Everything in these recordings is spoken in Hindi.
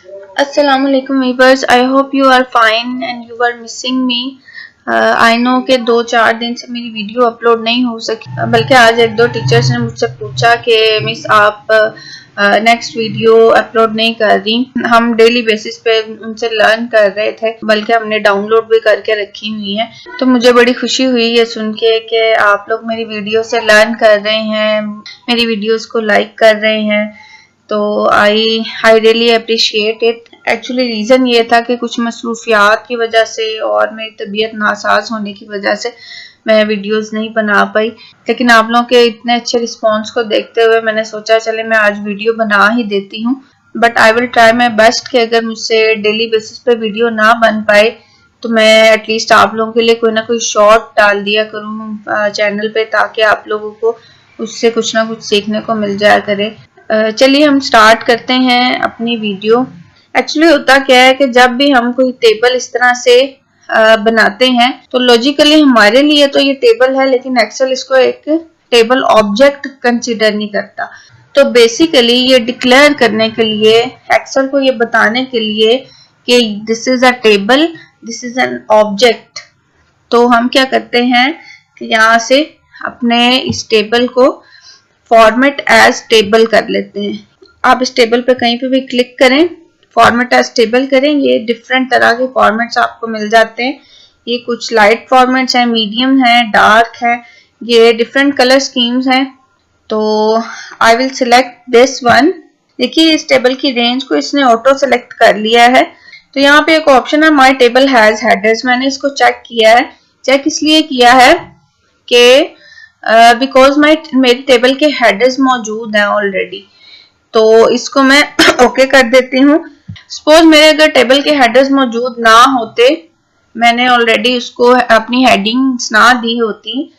अस्सलाम वालेकुम viewers, I hope you are fine and you are missing me. I know कि 2-4 दिन से मेरी वीडियो अपलोड नहीं हो सकी, बल्कि आज एक दो टीचर्स ने मुझसे पूछा कि मिस आप नेक्स्ट वीडियो अपलोड नहीं कर रही। हम डेली बेसिस पे उनसे लर्न कर रहे थे, बल्कि हमने डाउनलोड भी करके रखी हुई है। तो मुझे बड़ी खुशी हुई ये सुन के कि आप लोग मेरी वीडियो से लर्न कर रहे हैं, मेरी वीडियोस को लाइक कर रहे हैं। तो I really appreciate it. Actually reason ये था कि कुछ मसरूफियात की वजह से और मेरी तबीयत नासाज होने की वजह से मैं वीडियोस नहीं बना पाई, लेकिन आप लोगों के इतने अच्छे रिस्पांस को देखते हुए मैंने सोचा चले मैं आज वीडियो बना ही देती हूँ। But I will try my best कि अगर मुझसे डेली बेसिस पे वीडियो ना बन पाए तो मैं एटलीस्ट आप लोगों के लिए कोई ना कोई शॉर्ट डाल दिया करूँ चैनल पे, ताकि आप लोगों को उससे कुछ ना कुछ सीखने को मिल जाया करे। चलिए हम स्टार्ट करते हैं अपनी वीडियो। एक्चुअली होता क्या है कि जब भी हम कोई टेबल इस तरह से बनाते हैं तो लॉजिकली हमारे लिए तो ये टेबल है, लेकिन एक्सेल इसको एक टेबल ऑब्जेक्ट कंसीडर नहीं करता। तो बेसिकली ये डिक्लेयर करने के लिए, एक्सेल को ये बताने के लिए कि this is a table, this is an object, तो हम क्या करते हैं कि यहाँ से अपने इस टेबल को फॉर्मेट एज टेबल कर लेते हैं। आप इस टेबल पे कहीं पे भी क्लिक करें, फॉर्मेट एज टेबल करें, ये डिफरेंट तरह के फॉर्मेट्स आपको मिल जाते हैं। ये कुछ लाइट फॉर्मेट्स हैं, मीडियम है, डार्क है, ये डिफरेंट कलर स्कीम्स हैं। तो I will select this one. देखिए इस टेबल की रेंज को इसने ऑटो सेलेक्ट कर लिया है। तो यहाँ पे एक ऑप्शन है माई टेबल हैज हेडर्स, मैंने इसको चेक किया है। चेक इसलिए किया है कि बिकॉज मेरी टेबल के हेडर्स मौजूद हैं ऑलरेडी, तो इसको मैं ओके कर देती हूँ। सपोज मेरे अगर टेबल के हेडर्स मौजूद ना होते, मैंने ऑलरेडी उसको अपनी हेडिंग्स ना दी होती,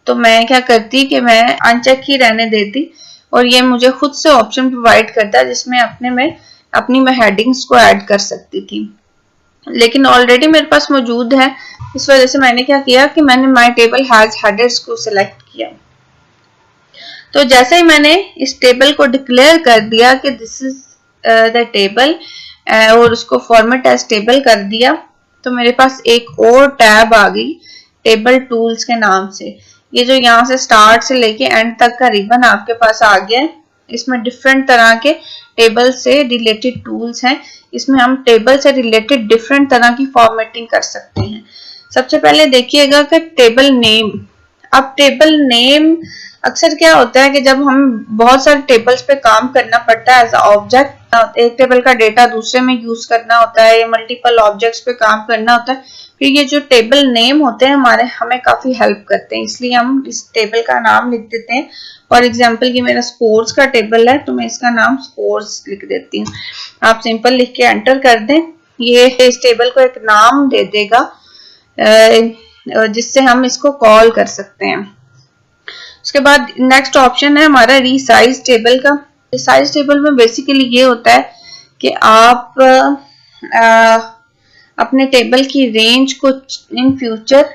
तो मैं क्या करती कि मैं अनचेक ही रहने देती और ये मुझे खुद से ऑप्शन प्रोवाइड करता जिसमें अपनी मैं हेडिंग्स को ऐड कर सकती थी, लेकिन ऑलरेडी मेरे पास मौजूद है। इस वजह से मैंने क्या किया कि मैंने माई टेबल हैज हेडर्स को सिलेक्ट किया। तो जैसे ही मैंने इस टेबल को डिक्लेयर कर दिया कि दिस इज द टेबल और उसको फॉर्मेट एज टेबल कर दिया, तो मेरे पास एक और टैब आ गई टेबल टूल्स के नाम से। ये जो यहाँ से स्टार्ट से लेके एंड तक का रिबन आपके पास आ गया, इसमें डिफरेंट तरह के टेबल से रिलेटेड टूल्स हैं। इसमें हम टेबल से रिलेटेड डिफरेंट तरह की फॉर्मेटिंग कर सकते हैं। सबसे पहले देखिएगा कि टेबल नेम। अब टेबल नेम अक्सर क्या होता है कि जब हम बहुत सारे टेबल्स पे काम करना पड़ता है एज ऑब्जेक्ट, एक टेबल का डेटा दूसरे में यूज करना होता है या मल्टीपल ऑब्जेक्ट्स पे काम करना होता है, फिर ये जो टेबल नेम होते हैं हमारे हमें काफी हेल्प करते हैं, इसलिए हम इस टेबल का नाम लिख देते हैं। फॉर एग्जाम्पल ये मेरा स्पोर्ट्स का टेबल है, तो मैं इसका नाम स्पोर्ट्स लिख देती हूँ। आप सिंपल लिख के एंटर कर दें, ये इस टेबल को एक नाम दे देगा जिससे हम इसको कॉल कर सकते हैं। उसके बाद नेक्स्ट ऑप्शन है हमारा रीसाइज टेबल का। रीसाइज टेबल में बेसिकली ये होता है कि आप अपने टेबल की रेंज को इन फ्यूचर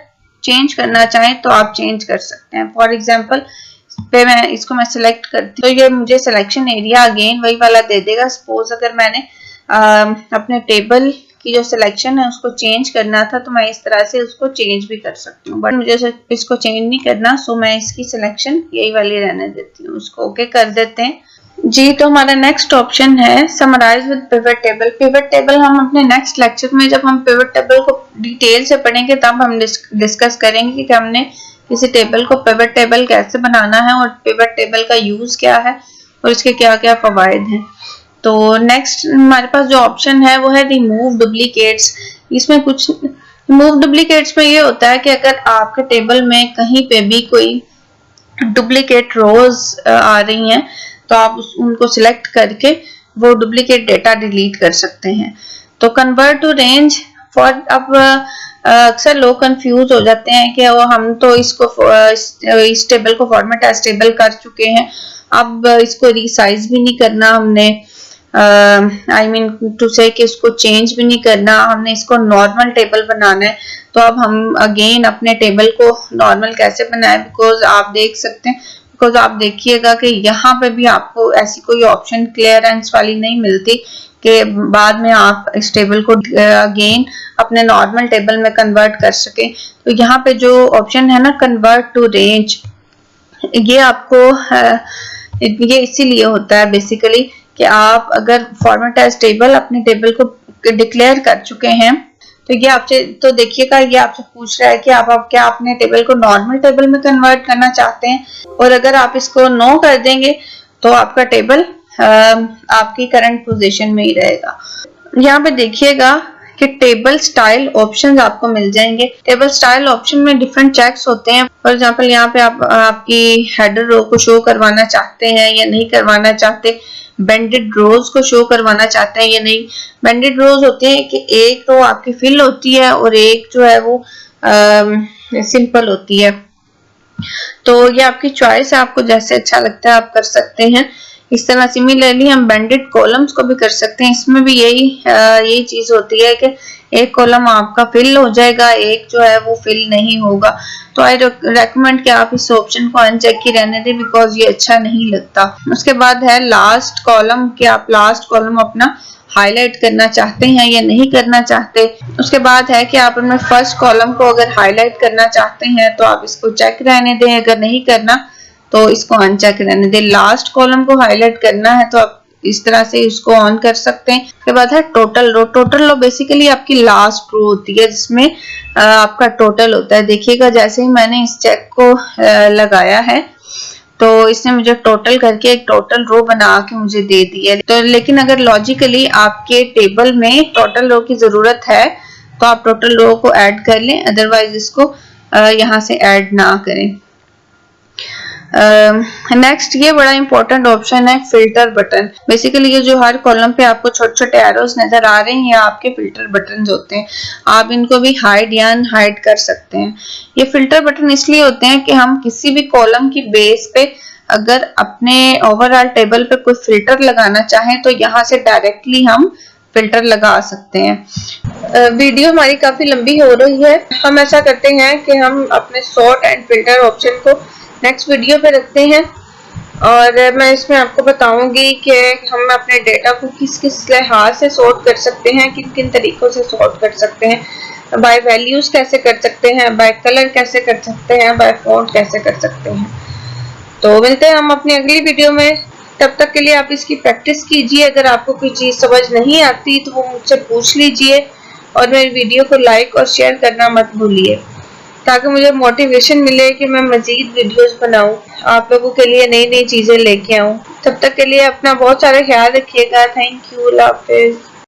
चेंज करना चाहें तो आप चेंज कर सकते हैं। फॉर एग्जांपल पे मैं इसको सिलेक्ट करती हूँ तो ये मुझे सिलेक्शन एरिया अगेन वही वाला दे देगा। सपोज अगर मैंने अपने टेबल की जो सिलेक्शन है उसको चेंज करना था तो मैं इस तरह से उसको चेंज भी कर सकती हूँ, बट मुझे इसको चेंज नहीं करना, सो मैं इसकी सिलेक्शन यही वाली रहने देती हूँ। उसको ओके कर देते हैं जी। तो हमारा नेक्स्ट ऑप्शन है summarize with pivot table. Pivot table हम अपने नेक्स्ट लेक्चर में जब हम पिवट टेबल को डिटेल से पढ़ेंगे तब हम डिस्कस करेंगे कि हमने किसी टेबल को पिवट टेबल कैसे बनाना है और पिवट टेबल का यूज क्या है और इसके क्या क्या फवायद हैं। तो नेक्स्ट हमारे पास जो ऑप्शन है वो है रिमूव डुप्लीकेट्स। इसमें कुछ रिमूव डुप्लीकेट्स में ये होता है कि अगर आपके टेबल में कहीं पे भी कोई डुप्लीकेट रोज आ रही हैं तो आप उनको सिलेक्ट करके वो डुप्लीकेट डेटा डिलीट कर सकते हैं। तो कन्वर्ट टू रेंज फॉर, अब अक्सर लोग कंफ्यूज हो जाते हैं कि वो हम तो इस टेबल को फॉर्मेट एज टेबल कर चुके हैं, अब इसको रीसाइज भी नहीं करना हमने, आई मीन टू से कि इसको चेंज भी नहीं करना, हमने इसको नॉर्मल टेबल बनाना है। तो अब हम अगेन अपने टेबल को नॉर्मल कैसे बनाएं, बिकॉज आप देख सकते हैं, बिकॉज आप देखिएगा कि यहाँ पे भी आपको ऐसी कोई ऑप्शन क्लियरेंस वाली नहीं मिलती कि बाद में आप इस टेबल को अगेन अपने नॉर्मल टेबल में कन्वर्ट कर सकें। तो यहाँ पे जो ऑप्शन है ना कन्वर्ट टू रेंज, ये आपको ये इसीलिए होता है बेसिकली कि आप अगर फॉर्मेट एज टेबल अपने टेबल को डिक्लेयर कर चुके हैं तो ये आपसे, तो देखिएगा ये आपसे पूछ रहा है कि आप क्या अपने टेबल को नॉर्मल टेबल में कन्वर्ट करना चाहते हैं, और अगर आप इसको नो कर देंगे तो आपका टेबल आपकी करंट पोजीशन में ही रहेगा। यहाँ पे देखिएगा कि टेबल स्टाइल ऑप्शंस आपको मिल जाएंगे। टेबल स्टाइल ऑप्शन में डिफरेंट चेक्स होते हैं। फॉर एग्जांपल यहाँ पे आप आपकी हेडर रो को शो करवाना चाहते हैं या नहीं करवाना चाहते, बेंडेड रोज को शो करवाना चाहते हैं या नहीं। बेंडेड रोज होते हैं कि एक रो आपकी फिल होती है और एक जो है वो सिंपल होती है। तो ये आपकी चॉइस है, आपको जैसे अच्छा लगता है आप कर सकते हैं। इस तरह सिमिलरली हम बेंडेड कॉलम्स को भी कर सकते हैं। इसमें भी यही चीज होती है कि एक कॉलम आपका फिल हो जाएगा, एक जो है वो फिल नहीं होगा। तो आई रेकमेंड कि आप इस ऑप्शन को अनचेक ही रहने दें, बिकॉज ये अच्छा नहीं लगता। उसके बाद है लास्ट कॉलम, कि आप लास्ट कॉलम अपना हाईलाइट करना चाहते हैं या नहीं करना चाहते। उसके बाद है कि आप अपने फर्स्ट कॉलम को अगर हाईलाइट करना चाहते हैं तो आप इसको चेक रहने दें, अगर नहीं करना तो इसको अनचेक रहने दें। लास्ट कॉलम को हाईलाइट करना है तो आप इस तरह से उसको ऑन कर सकते हैं। उसके बाद है total row. Total row basically आपकी लास्ट रो होती है जिसमें आपका टोटल होता है। देखिएगा जैसे ही मैंने इस चेक को लगाया है तो इसने मुझे टोटल करके एक टोटल रो बना के मुझे दे दी है। तो लेकिन अगर लॉजिकली आपके टेबल में टोटल रो की जरूरत है तो आप टोटल रो को ऐड कर लें, अदरवाइज इसको यहाँ से ऐड ना करें। नेक्स्ट ये बड़ा इंपॉर्टेंट ऑप्शन है फिल्टर बटन। बेसिकली ये जो हर कॉलम पे आपको छोटे छोटे एरोस नजर आ रहे हैं, ये आपके फिल्टर बटन होते हैं। आप इनको भी हाइड या अनहाइड कर सकते हैं। ये फिल्टर बटन इसलिए होते हैं कि हम किसी भी कॉलम की बेस पे अगर अपने ओवरऑल टेबल पे कोई फिल्टर लगाना चाहें तो यहाँ से डायरेक्टली हम फिल्टर लगा सकते हैं। वीडियो हमारी काफी लंबी हो रही है, हम ऐसा करते हैं कि हम अपने सॉर्ट एंड फिल्टर ऑप्शन को नेक्स्ट वीडियो पे रखते हैं, और मैं इसमें आपको बताऊंगी कि हम अपने डेटा को किस किस लिहाज से सॉर्ट कर सकते हैं, किन किन तरीकों से सॉर्ट कर सकते हैं, बाय वैल्यूज कैसे कर सकते हैं, बाय कलर कैसे कर सकते हैं, बाय फॉन्ट कैसे कर सकते हैं। तो मिलते हैं हम अपनी अगली वीडियो में। तब तक के लिए आप इसकी प्रैक्टिस कीजिए। अगर आपको कोई चीज समझ नहीं आती तो वो मुझसे पूछ लीजिए, और मेरी वीडियो को लाइक और शेयर करना मत भूलिए ताकि मुझे मोटिवेशन मिले कि मैं मजीद वीडियोस बनाऊं, आप लोगों के लिए नई नई चीजें लेके आऊं। तब तक के लिए अपना बहुत सारा ख्याल रखिएगा। Thank you. Allah Hafiz.